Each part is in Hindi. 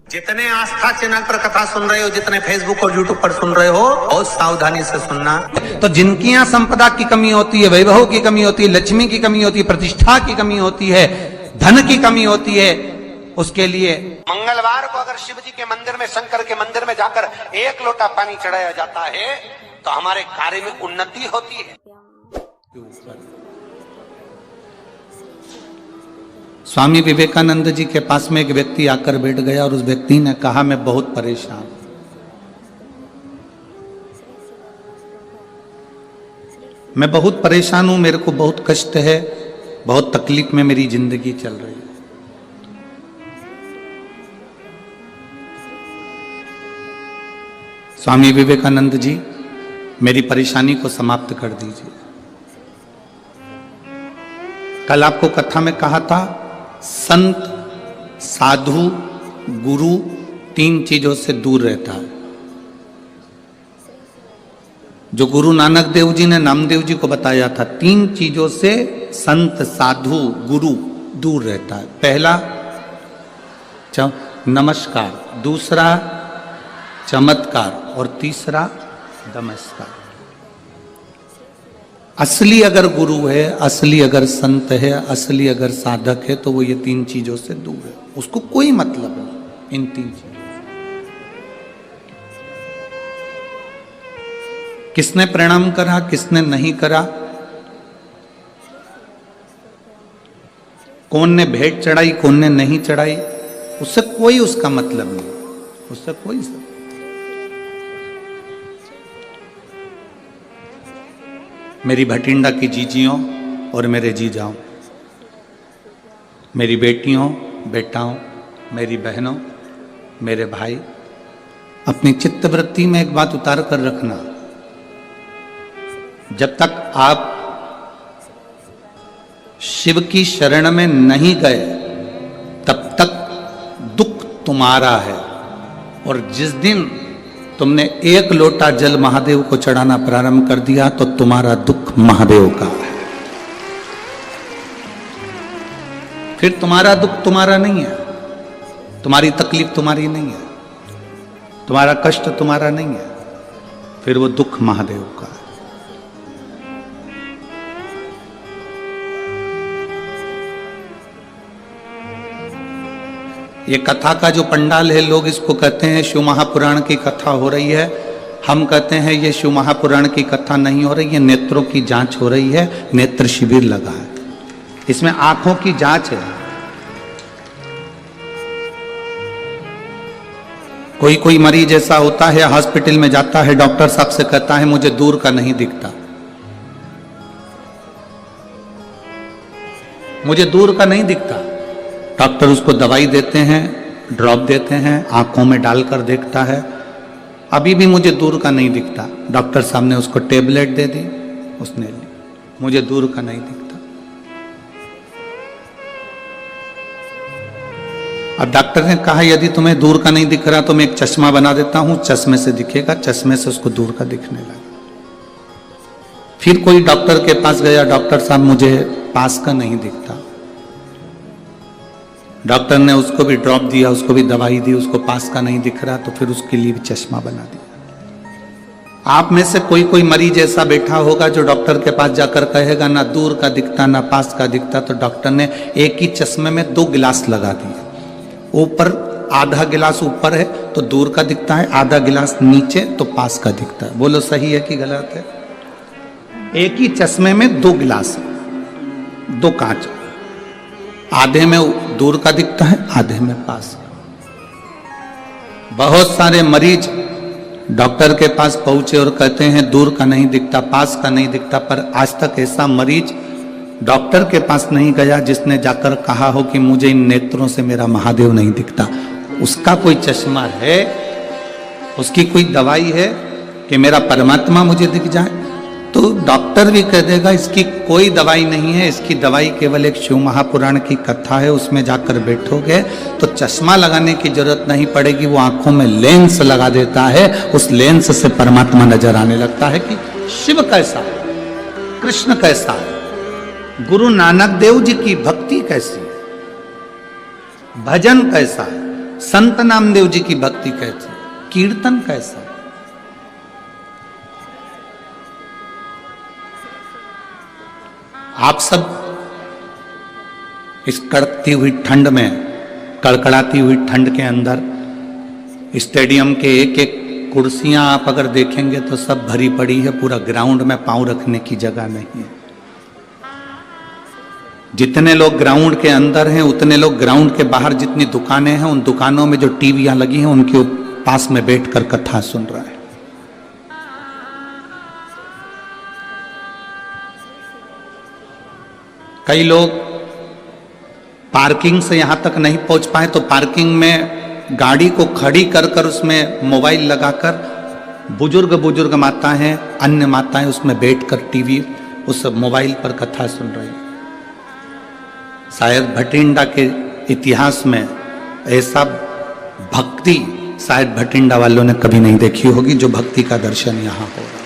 जितने आस्था चैनल पर कथा सुन रहे हो, जितने फेसबुक और यूट्यूब पर सुन रहे हो, बहुत सावधानी से सुनना। तो जिनकी यहाँ संपदा की कमी होती है, वैभव की कमी होती है, लक्ष्मी की कमी होती है, प्रतिष्ठा की कमी होती है, धन की कमी होती है, उसके लिए मंगलवार को अगर शिव जी के मंदिर में, शंकर के मंदिर में जाकर 1 लोटा पानी चढ़ाया जाता है तो हमारे कार्य में उन्नति होती है। स्वामी विवेकानंद जी के पास में एक व्यक्ति आकर बैठ गया और उस व्यक्ति ने कहा, मैं बहुत परेशान, मैं बहुत परेशान हूं, मेरे को बहुत कष्ट है, बहुत तकलीफ में मेरी जिंदगी चल रही है। स्वामी विवेकानंद जी, मेरी परेशानी को समाप्त कर दीजिए। कल आपको कथा में कहा था, संत, साधु, गुरु 3 चीजों से दूर रहता है। जो गुरु नानक देव जी ने नामदेव जी को बताया था, 3 चीजों से संत, साधु, गुरु दूर रहता है। पहला नमस्कार, दूसरा चमत्कार और तीसरा नमस्कार। असली अगर गुरु है, असली अगर संत है, असली अगर साधक है, तो वो ये 3 चीजों से दूर है। उसको कोई मतलब नहीं इन 3 चीजों। किसने प्रणाम करा, किसने नहीं करा, कौन ने भेंट चढ़ाई, कौन ने नहीं चढ़ाई, उससे कोई उसका मतलब नहीं, उससे कोई सब। मेरी भटिंडा की जीजियों और मेरे जीजाओं, मेरी बेटियों, बेटाओं, मेरी बहनों, मेरे भाई, अपनी चित्तवृत्ति में एक बात उतार कर रखना, जब तक आप शिव की शरण में नहीं गए तब तक दुख तुम्हारा है। और जिस दिन तुमने 1 लोटा जल महादेव को चढ़ाना प्रारंभ कर दिया तो तुम्हारा दुख महादेव का है। फिर तुम्हारा दुख तुम्हारा नहीं है, तुम्हारी तकलीफ तुम्हारी नहीं है, तुम्हारा कष्ट तुम्हारा नहीं है, फिर वो दुख महादेव का है। ये कथा का जो पंडाल है, लोग इसको कहते हैं शिव महापुराण की कथा हो रही है। हम कहते हैं ये शिव महापुराण की कथा नहीं हो रही है, नेत्रों की जांच हो रही है, नेत्र शिविर लगा है, इसमें आंखों की जांच है। कोई कोई मरीज ऐसा होता है, हॉस्पिटल में जाता है, डॉक्टर साहब से कहता है मुझे दूर का नहीं दिखता, मुझे दूर का नहीं दिखता। डॉक्टर उसको दवाई देते हैं, ड्रॉप देते हैं, आंखों में डालकर देखता है, अभी भी मुझे दूर का नहीं दिखता। डॉक्टर साहब ने उसको टेबलेट दे दी, उसने ली, मुझे दूर का नहीं दिखता। अब डॉक्टर ने कहा यदि तुम्हें दूर का नहीं दिख रहा तो मैं एक चश्मा बना देता हूं, चश्मे से दिखेगा। चश्मे से उसको दूर का दिखने लगा। फिर कोई डॉक्टर के पास गया, डॉक्टर साहब मुझे पास का नहीं दिखता। डॉक्टर ने उसको भी ड्रॉप दिया, उसको भी दवाई दी, उसको पास का नहीं दिख रहा तो फिर उसके लिए भी चश्मा बना दिया। आप में से कोई कोई मरीज ऐसा बैठा होगा जो डॉक्टर के पास जाकर कहेगा ना दूर का दिखता ना पास का दिखता, तो डॉक्टर ने एक ही चश्मे में 2 गिलास लगा दिए। ऊपर आधा गिलास ऊपर है तो दूर का दिखता है, आधा गिलास नीचे तो पास का दिखता है। बोलो सही है कि गलत है? एक ही चश्मे में 2 गिलास, 2 कांच, आधे में दूर का दिखता है, आधे में पास। बहुत सारे मरीज डॉक्टर के पास पहुंचे और कहते हैं दूर का नहीं दिखता, पास का नहीं दिखता, पर आज तक ऐसा मरीज डॉक्टर के पास नहीं गया जिसने जाकर कहा हो कि मुझे इन नेत्रों से मेरा महादेव नहीं दिखता। उसका कोई चश्मा है, उसकी कोई दवाई है कि मेरा परमात्मा मुझे दिख जाए, तो डॉक्टर भी कह देगा इसकी कोई दवाई नहीं है, इसकी दवाई केवल एक शिव महापुराण की कथा है, उसमें जाकर बैठोगे तो चश्मा लगाने की जरूरत नहीं पड़ेगी। वो आंखों में लेंस लगा देता है, उस लेंस से परमात्मा नजर आने लगता है कि शिव कैसा है, कृष्ण कैसा है, गुरु नानक देव जी की भक्ति कैसी है, भजन कैसा है, संत नामदेव जी की भक्ति कैसी, कीर्तन कैसा। आप सब इस कड़कती हुई ठंड में, कड़कड़ाती हुई ठंड के अंदर स्टेडियम के एक एक कुर्सियां आप अगर देखेंगे तो सब भरी पड़ी है, पूरा ग्राउंड में पांव रखने की जगह नहीं है। जितने लोग ग्राउंड के अंदर हैं उतने लोग ग्राउंड के बाहर जितनी दुकानें हैं उन दुकानों में जो टीवियां लगी हैं उनके पास में बैठकर कथा सुन रहा है। कई लोग पार्किंग से यहां तक नहीं पहुंच पाए तो पार्किंग में गाड़ी को खड़ी कर कर उसमें मोबाइल लगाकर बुजुर्ग माताएं, अन्य माताएं उसमें बैठकर टीवी उस मोबाइल पर कथा सुन रही हैं। शायद भटिंडा के इतिहास में ऐसा भक्ति शायद भटिंडा वालों ने कभी नहीं देखी होगी जो भक्ति का दर्शन यहां हो रहा है।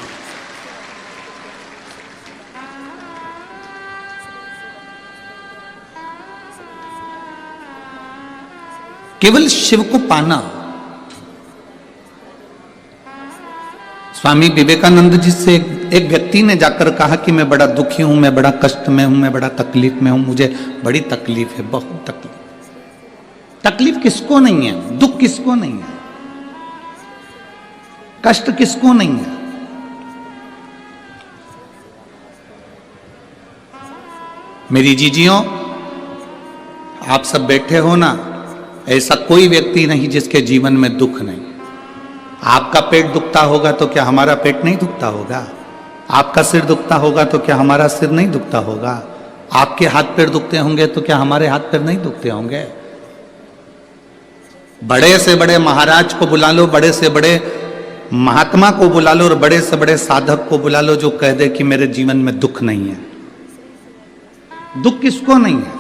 केवल शिव को पाना। स्वामी विवेकानंद जी से एक व्यक्ति ने जाकर कहा कि मैं बड़ा दुखी हूं, मैं बड़ा कष्ट में हूं, मैं बड़ा तकलीफ में हूं, मुझे बड़ी तकलीफ है, बहुत तकलीफ। तकलीफ किसको नहीं है, दुख किसको नहीं है, कष्ट किसको नहीं है। मेरी जीजियों, आप सब बैठे हो ना, ऐसा कोई व्यक्ति नहीं जिसके जीवन में दुख नहीं। आपका पेट दुखता होगा तो क्या हमारा पेट नहीं दुखता होगा? आपका सिर दुखता होगा तो क्या हमारा सिर नहीं दुखता होगा? आपके हाथ पैर दुखते होंगे तो क्या हमारे हाथ पैर नहीं दुखते होंगे? बड़े से बड़े महाराज को बुला लो, बड़े से बड़े महात्मा को बुला लो और बड़े से बड़े साधक को बुला लो जो कह दे कि मेरे जीवन में दुख नहीं है। दुख किसको नहीं है?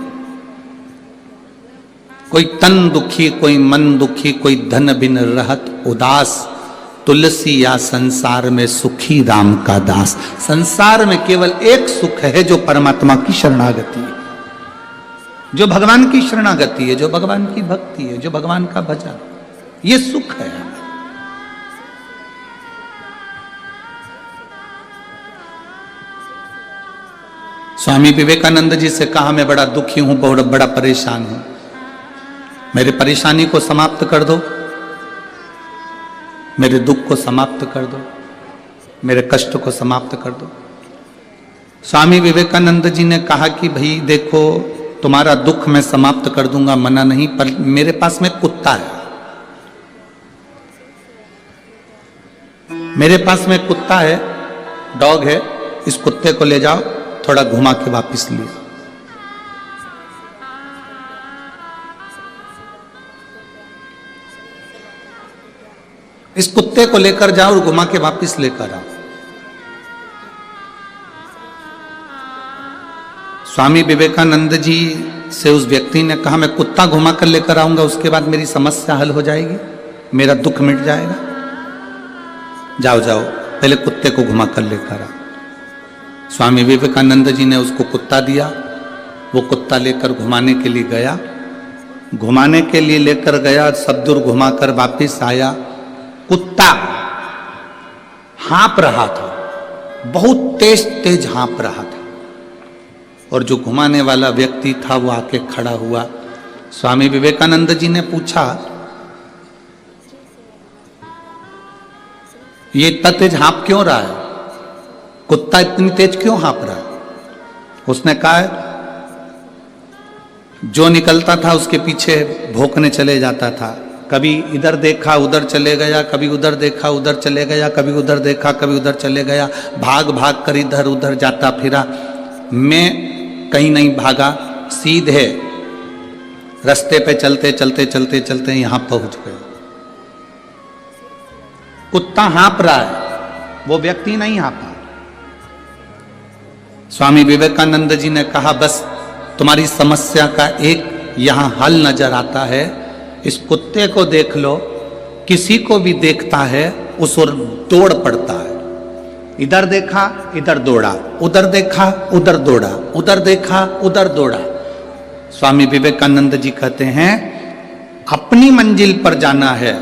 कोई तन दुखी, कोई मन दुखी, कोई धन बिन रहत उदास, तुलसी या संसार में सुखी राम का दास। संसार में केवल एक सुख है जो परमात्मा की शरणागति है, जो भगवान की शरणागति है, जो भगवान की भक्ति है, जो भगवान का भजन, ये सुख है। स्वामी विवेकानंद जी से कहा मैं बड़ा दुखी हूं, बहुत बड़ा परेशान हूं, मेरे परेशानी को समाप्त कर दो, मेरे दुख को समाप्त कर दो, मेरे कष्ट को समाप्त कर दो। स्वामी विवेकानंद जी ने कहा कि भाई देखो, तुम्हारा दुख मैं समाप्त कर दूंगा, मना नहीं, पर मेरे पास में कुत्ता है, मेरे पास में कुत्ता है, डॉग है, इस कुत्ते को ले जाओ, थोड़ा घुमा के वापस ले। इस कुत्ते को लेकर जाओ और घुमा के वापस लेकर आओ। स्वामी विवेकानंद जी से उस व्यक्ति ने कहा मैं कुत्ता घुमा कर लेकर आऊंगा, उसके बाद मेरी समस्या हल हो जाएगी, मेरा दुख मिट जाएगा। जाओ जाओ, पहले कुत्ते को घुमा कर लेकर आओ। स्वामी विवेकानंद जी ने उसको कुत्ता दिया, वो कुत्ता लेकर घुमाने के लिए गया, घुमाने के लिए लेकर गया, सब दूर घुमाकर वापिस आया। कुत्ता हाँप रहा था, बहुत तेज तेज हाँप रहा था, और जो घुमाने वाला व्यक्ति था वो आके खड़ा हुआ। स्वामी विवेकानंद जी ने पूछा ये इतना तेज हाँप क्यों रहा है, कुत्ता इतनी तेज क्यों हाँप रहा है? उसने कहा जो निकलता था उसके पीछे भौंकने चले जाता था, कभी इधर देखा उधर चले गया, कभी उधर देखा उधर चले गया, कभी उधर देखा कभी उधर चले गया, भाग भाग कर इधर उधर जाता फिरा। मैं कहीं नहीं भागा, सीधे रास्ते पे चलते चलते चलते चलते यहां पहुंच गए। कुत्ता हाँप रहा है, वो व्यक्ति नहीं हाँपा। स्वामी विवेकानंद जी ने कहा बस तुम्हारी समस्या का एक यहां हल नजर आता है, इस कुत्ते को देख लो, किसी को भी देखता है उस ओर दौड़ पड़ता है, इधर देखा इधर दौड़ा, उधर देखा उधर दौड़ा, उधर देखा उधर दौड़ा। स्वामी विवेकानंद जी कहते हैं अपनी मंजिल पर जाना है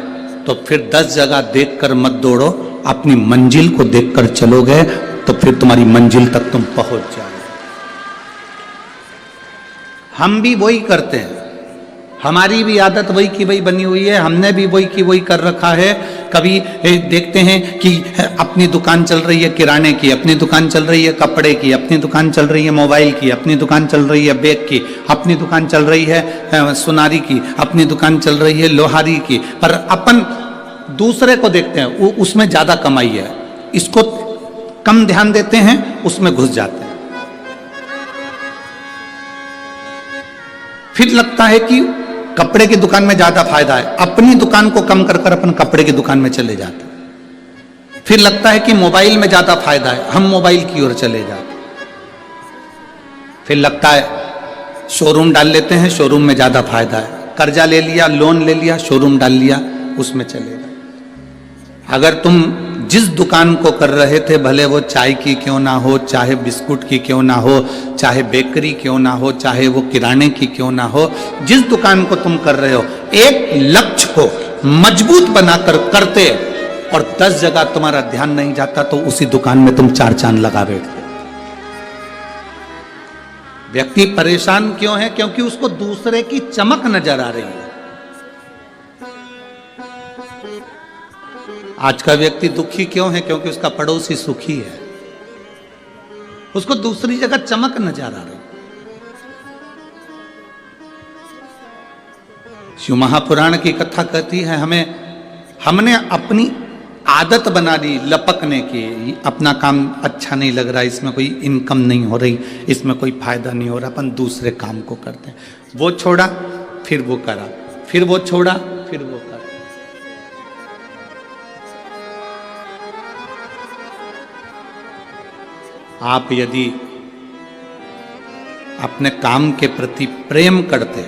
तो फिर 10 जगह देखकर मत दौड़ो, अपनी मंजिल को देखकर चलोगे तो फिर तुम्हारी मंजिल तक तुम पहुंच जाओगे। हम भी वही करते हैं, हमारी भी आदत वही की वही बनी हुई है, हमने भी वही की वही कर रखा है। कभी देखते हैं कि अपनी दुकान चल रही है किराने की, अपनी दुकान चल रही है कपड़े की, अपनी दुकान चल रही है मोबाइल की, अपनी दुकान चल रही है बैग की, अपनी दुकान चल रही है सुनारी की, अपनी दुकान चल रही है लोहारी की, पर अपन दूसरे को देखते हैं उसमें ज्यादा कमाई है, इसको कम ध्यान देते हैं, उसमें घुस जाते हैं। फिर लगता है कि कपड़े की दुकान में ज्यादा फायदा है, अपनी दुकान को कम कर कर अपन कपड़े की दुकान में चले जाते हैं। फिर लगता है कि मोबाइल में ज्यादा फायदा है, हम मोबाइल की ओर चले जाते हैं। फिर लगता है शोरूम डाल लेते हैं, शोरूम में ज्यादा फायदा है, कर्जा ले लिया, लोन ले लिया, शोरूम डाल लिया, उसमें चले गए। अगर तुम जिस दुकान को कर रहे थे, भले वो चाय की क्यों ना हो, चाहे बिस्कुट की क्यों ना हो, चाहे बेकरी क्यों ना हो, चाहे वो किराने की क्यों ना हो, जिस दुकान को तुम कर रहे हो, एक लक्ष्य को मजबूत बनाकर करते और 10 जगह तुम्हारा ध्यान नहीं जाता तो उसी दुकान में तुम 4 चांद लगा बैठते। व्यक्ति परेशान क्यों है? क्योंकि उसको दूसरे की चमक नजर आ रही है। आज का व्यक्ति दुखी क्यों है? क्योंकि उसका पड़ोसी सुखी है, उसको दूसरी जगह चमक नजर आ रही। शिव महापुराण की कथा कहती है हमने अपनी आदत बना ली लपकने की, अपना काम अच्छा नहीं लग रहा, इसमें कोई इनकम नहीं हो रही, इसमें कोई फायदा नहीं हो रहा, अपन दूसरे काम को करते हैं। वो छोड़ा फिर वो करा, फिर वो छोड़ा फिर वो करा। आप यदि अपने काम के प्रति प्रेम करते,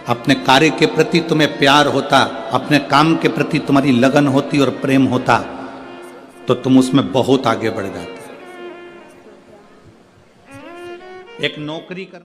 अपने कार्य के प्रति तुम्हें प्यार होता, अपने काम के प्रति तुम्हारी लगन होती और प्रेम होता, तो तुम उसमें बहुत आगे बढ़ जाते। एक नौकरी कर